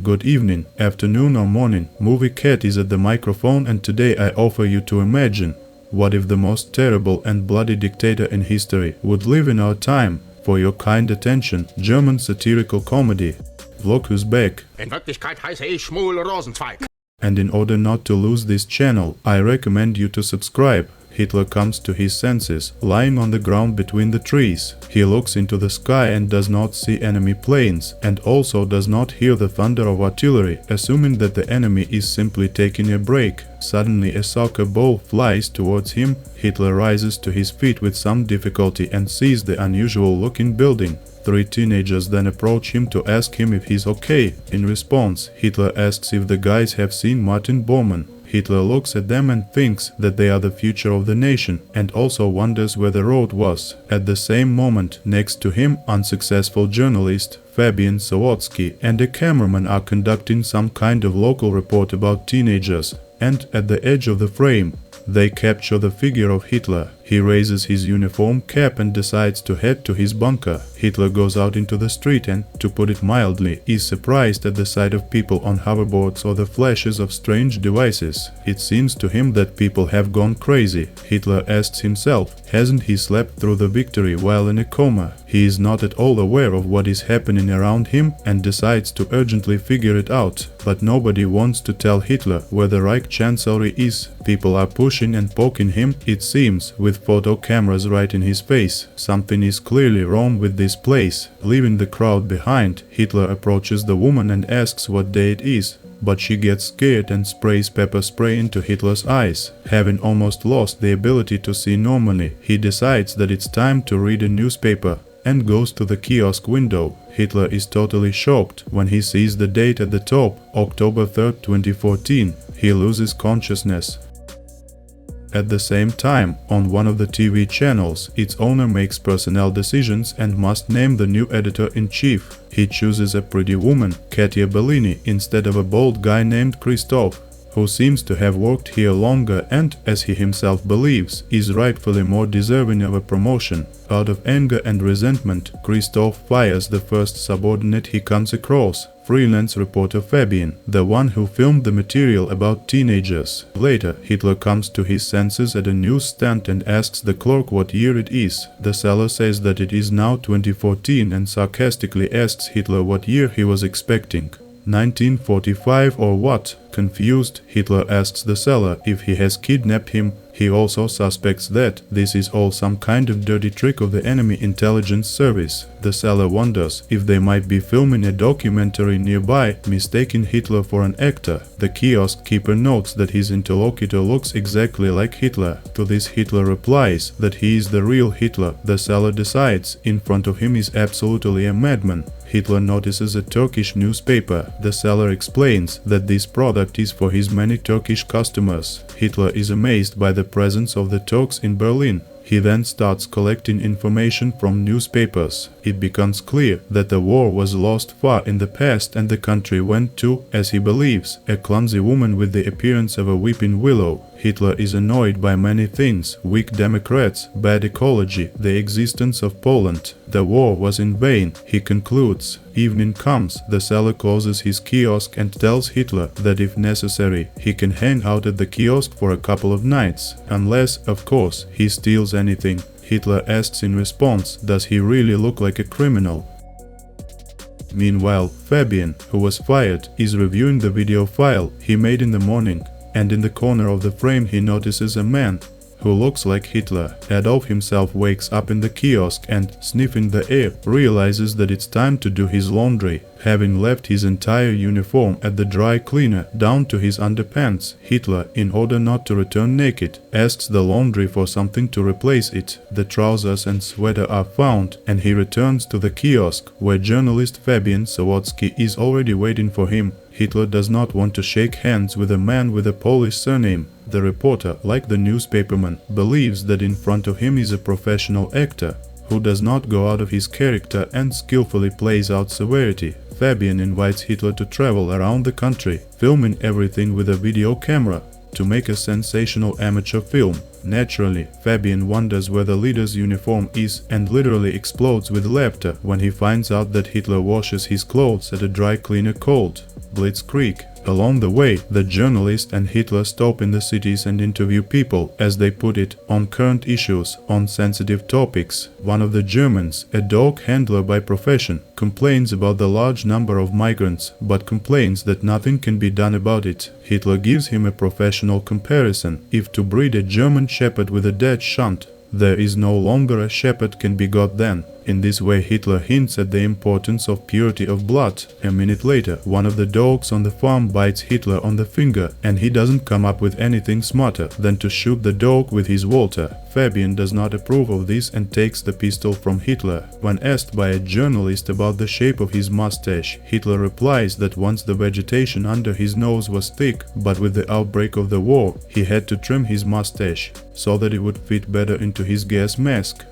Good evening, afternoon or morning, Movie Cat is at the microphone, and today I offer you to imagine, what if the most terrible and bloody dictator in history would live in our time? For your kind attention, German satirical comedy, Vlog is back. In Wirklichkeit heiße ich Schmuel Rosenzweig. And in order not to lose this channel, I recommend you to subscribe. Hitler comes to his senses, lying on the ground between the trees. He looks into the sky and does not see enemy planes, and also does not hear the thunder of artillery, assuming that the enemy is simply taking a break. Suddenly a soccer ball flies towards him. Hitler rises to his feet with some difficulty and sees the unusual-looking building. Three teenagers then approach him to ask him if he's okay. In response, Hitler asks if the guys have seen Martin Bormann. Hitler looks at them and thinks that they are the future of the nation, and also wonders where the road was. At the same moment, next to him, unsuccessful journalist Fabian Sawatsky and a cameraman are conducting some kind of local report about teenagers, and at the edge of the frame, they capture the figure of Hitler. He raises his uniform cap and decides to head to his bunker. Hitler goes out into the street and, to put it mildly, is surprised at the sight of people on hoverboards or the flashes of strange devices. It seems to him that people have gone crazy. Hitler asks himself, hasn't he slept through the victory while in a coma? He is not at all aware of what is happening around him and decides to urgently figure it out. But nobody wants to tell Hitler where the Reich Chancellery is. People are pushing and poking him, it seems, with photo cameras right in his face. Something is clearly wrong with this place. Leaving the crowd behind, Hitler approaches the woman and asks what day it is. But she gets scared and sprays pepper spray into Hitler's eyes. Having almost lost the ability to see normally, he decides that it's time to read a newspaper and goes to the kiosk window. Hitler is totally shocked when he sees the date at the top, October 3rd, 2014. He loses consciousness. At the same time, on one of the TV channels, its owner makes personnel decisions and must name the new editor-in-chief. He chooses a pretty woman, Katia Bellini, instead of a bald guy named Christoph, who seems to have worked here longer and, as he himself believes, is rightfully more deserving of a promotion. Out of anger and resentment, Christoph fires the first subordinate he comes across, freelance reporter Fabian, the one who filmed the material about teenagers. Later, Hitler comes to his senses at a newsstand and asks the clerk what year it is. The seller says that it is now 2014 and sarcastically asks Hitler what year he was expecting. 1945 or what? Confused, Hitler asks the seller if he has kidnapped him. He also suspects that this is all some kind of dirty trick of the enemy intelligence service. The seller wonders if they might be filming a documentary nearby, mistaking Hitler for an actor. The kiosk keeper notes that his interlocutor looks exactly like Hitler. To this, Hitler replies that he is the real Hitler. The seller decides in front of him is absolutely a madman. Hitler notices a Turkish newspaper. The seller explains that this product is for his many Turkish customers. Hitler is amazed by the presence of the Turks in Berlin. He then starts collecting information from newspapers. It becomes clear that the war was lost far in the past and the country went to, as he believes, a clumsy woman with the appearance of a weeping willow. Hitler is annoyed by many things: weak Democrats, bad ecology, the existence of Poland. The war was in vain, he concludes. Evening comes, the seller closes his kiosk and tells Hitler that if necessary, he can hang out at the kiosk for a couple of nights, unless, of course, he steals anything. Hitler asks in response, does he really look like a criminal? Meanwhile, Fabian, who was fired, is reviewing the video file he made in the morning, and in the corner of the frame he notices a man who looks like Hitler. Adolf himself wakes up in the kiosk and, sniffing the air, realizes that it's time to do his laundry. Having left his entire uniform at the dry cleaner down to his underpants, Hitler, in order not to return naked, asks the laundry for something to replace it. The trousers and sweater are found, and he returns to the kiosk, where journalist Fabian Sawatsky is already waiting for him. Hitler does not want to shake hands with a man with a Polish surname. The reporter, like the newspaperman, believes that in front of him is a professional actor who does not go out of his character and skillfully plays out severity. Fabian invites Hitler to travel around the country, filming everything with a video camera, to make a sensational amateur film. Naturally, Fabian wonders where the leader's uniform is and literally explodes with laughter when he finds out that Hitler washes his clothes at a dry cleaner cold. blitzkrieg. Along the way, the journalist and Hitler stop in the cities and interview people, as they put it, on current issues, on sensitive topics. One of the Germans, a dog handler by profession, complains about the large number of migrants, but complains that nothing can be done about it. Hitler gives him a professional comparison. If to breed a German shepherd with a dead shunt, there is no longer a shepherd can be got then. In this way Hitler hints at the importance of purity of blood. A minute later, one of the dogs on the farm bites Hitler on the finger, and he doesn't come up with anything smarter than to shoot the dog with his Walter. Fabian does not approve of this and takes the pistol from Hitler. When asked by a journalist about the shape of his mustache, Hitler replies that once the vegetation under his nose was thick, but with the outbreak of the war, he had to trim his mustache so that it would fit better into his gas mask.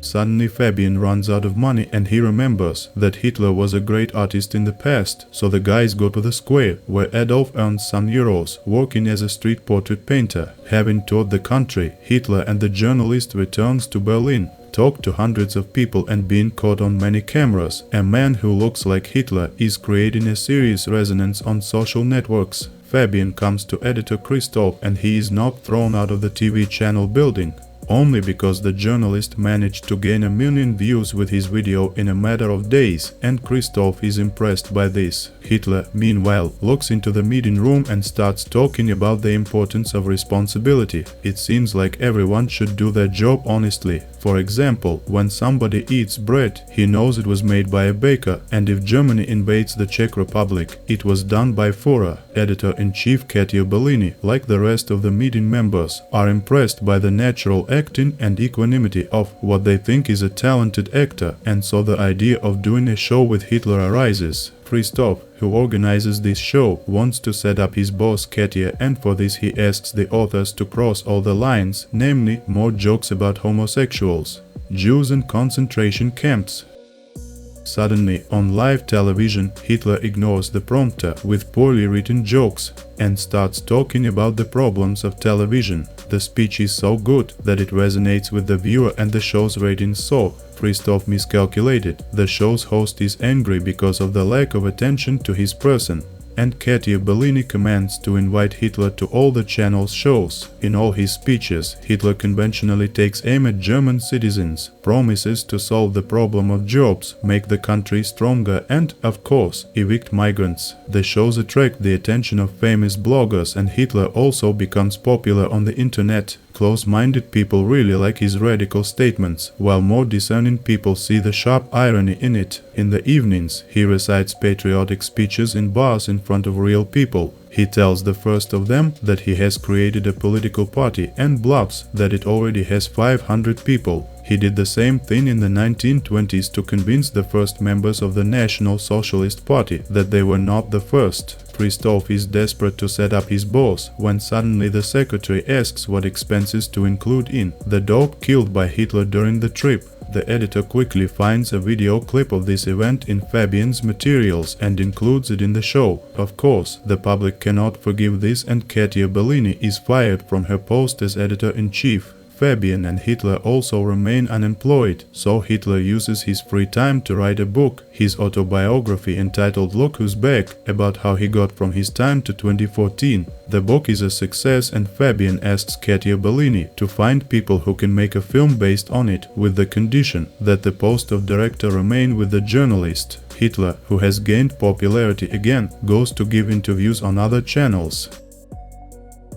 Suddenly Fabian runs out of money and he remembers that Hitler was a great artist in the past, so the guys go to the square where Adolf earns some euros working as a street portrait painter. Having toured the country, Hitler and the journalist returns to Berlin, talk to hundreds of people and being caught on many cameras. A man who looks like Hitler is creating a serious resonance on social networks. Fabian comes to editor Christoph and he is not thrown out of the TV channel building, only because the journalist managed to gain 1 million views with his video in a matter of days, and Christoph is impressed by this. Hitler, meanwhile, looks into the meeting room and starts talking about the importance of responsibility. It seems like everyone should do their job honestly. For example, when somebody eats bread, he knows it was made by a baker, and if Germany invades the Czech Republic, it was done by Führer. Editor-in-chief Katia Bellini, like the rest of the meeting members, are impressed by the natural acting and equanimity of what they think is a talented actor, and so the idea of doing a show with Hitler arises. Christoph, who organizes this show, wants to set up his boss Katia, and for this he asks the authors to cross all the lines, namely more jokes about homosexuals, Jews and concentration camps. Suddenly, on live television, Hitler ignores the prompter with poorly written jokes and starts talking about the problems of television. The speech is so good that it resonates with the viewer and the show's ratings soar. Christoph miscalculated. The show's host is angry because of the lack of attention to his person, and Katia Bellini commands to invite Hitler to all the channel's shows. In all his speeches, Hitler conventionally takes aim at German citizens, promises to solve the problem of jobs, make the country stronger and, of course, evict migrants. The shows attract the attention of famous bloggers, and Hitler also becomes popular on the internet. Close-minded people really like his radical statements, while more discerning people see the sharp irony in it. In the evenings, he recites patriotic speeches in bars in front of real people. He tells the first of them that he has created a political party and bluffs that it already has 500 people. He did the same thing in the 1920s to convince the first members of the National Socialist Party that they were not the first. Christoph is desperate to set up his boss when suddenly the secretary asks what expenses to include in the dog killed by Hitler during the trip. The editor quickly finds a video clip of this event in Fabian's materials and includes it in the show. Of course, the public cannot forgive this, and Katia Bellini is fired from her post as editor-in-chief. Fabian and Hitler also remain unemployed, so Hitler uses his free time to write a book, his autobiography entitled Look Who's Back, about how he got from his time to 2014. The book is a success, and Fabian asks Katia Bellini to find people who can make a film based on it, with the condition that the post of director remain with the journalist. Hitler, who has gained popularity again, goes to give interviews on other channels.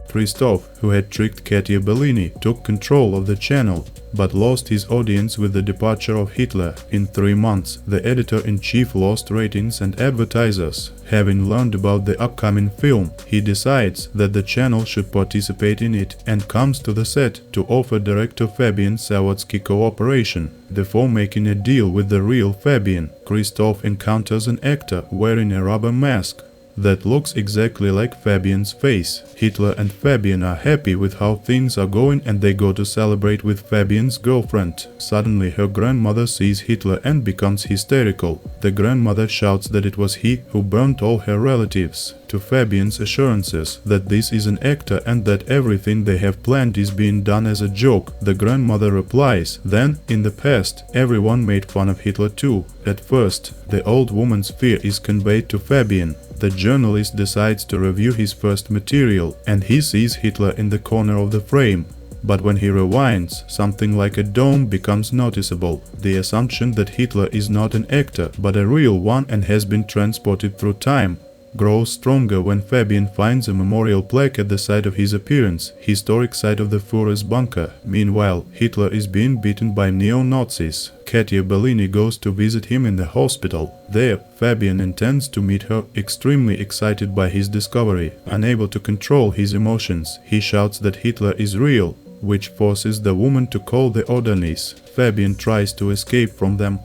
Christoph, who had tricked Katia Bellini, took control of the channel, but lost his audience with the departure of Hitler. In 3 months, the editor-in-chief lost ratings and advertisers. Having learned about the upcoming film, he decides that the channel should participate in it and comes to the set to offer director Fabian Sawatsky cooperation. Before making a deal with the real Fabian, Christoph encounters an actor wearing a rubber mask that looks exactly like Fabian's face. Hitler and Fabian are happy with how things are going, and they go to celebrate with Fabian's girlfriend. Suddenly her grandmother sees Hitler and becomes hysterical. The grandmother shouts that it was he who burnt all her relatives. to Fabian's assurances that this is an actor and that everything they have planned is being done as a joke. The grandmother replies, "Then, in the past, everyone made fun of Hitler too." At first, the old woman's fear is conveyed to Fabian. The journalist decides to review his first material, and he sees Hitler in the corner of the frame. But when he rewinds, something like a dome becomes noticeable. The assumption that Hitler is not an actor, but a real one and has been transported through time, grows stronger when Fabian finds a memorial plaque at the site of his appearance, historic site of the Führer's bunker. Meanwhile, Hitler is being beaten by neo-Nazis. Katia Bellini goes to visit him in the hospital. There, Fabian intends to meet her, extremely excited by his discovery. Unable to control his emotions, he shouts that Hitler is real, which forces the woman to call the orderlies. Fabian tries to escape from them.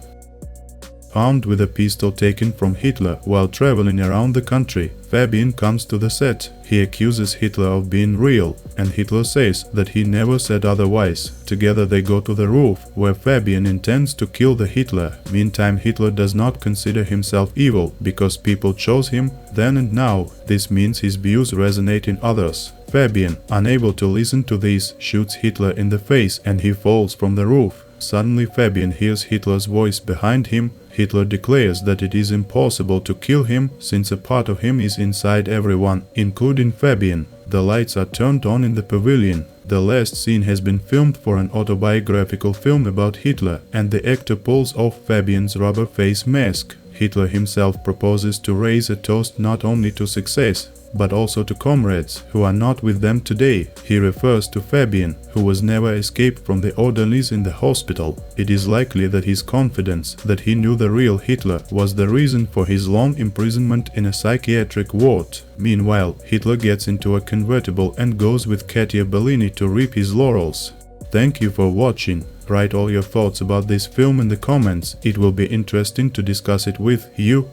Armed with a pistol taken from Hitler while traveling around the country, Fabian comes to the set. He accuses Hitler of being real, and Hitler says that he never said otherwise. Together they go to the roof, where Fabian intends to kill the Hitler. Meantime, Hitler does not consider himself evil, because people chose him then and now. This means his views resonate in others. Fabian, unable to listen to this, shoots Hitler in the face and he falls from the roof. Suddenly Fabian hears Hitler's voice behind him. Hitler declares that it is impossible to kill him since a part of him is inside everyone, including Fabian. The lights are turned on in the pavilion. The last scene has been filmed for an autobiographical film about Hitler, and the actor pulls off Fabian's rubber face mask. Hitler himself proposes to raise a toast not only to success, but also to comrades who are not with them today. He refers to Fabian, who was never escaped from the orderlies in the hospital. It is likely that his confidence that he knew the real Hitler was the reason for his long imprisonment in a psychiatric ward. Meanwhile, Hitler gets into a convertible and goes with Katia Bellini to reap his laurels. Thank you for watching. Write all your thoughts about this film in the comments. It will be interesting to discuss it with you.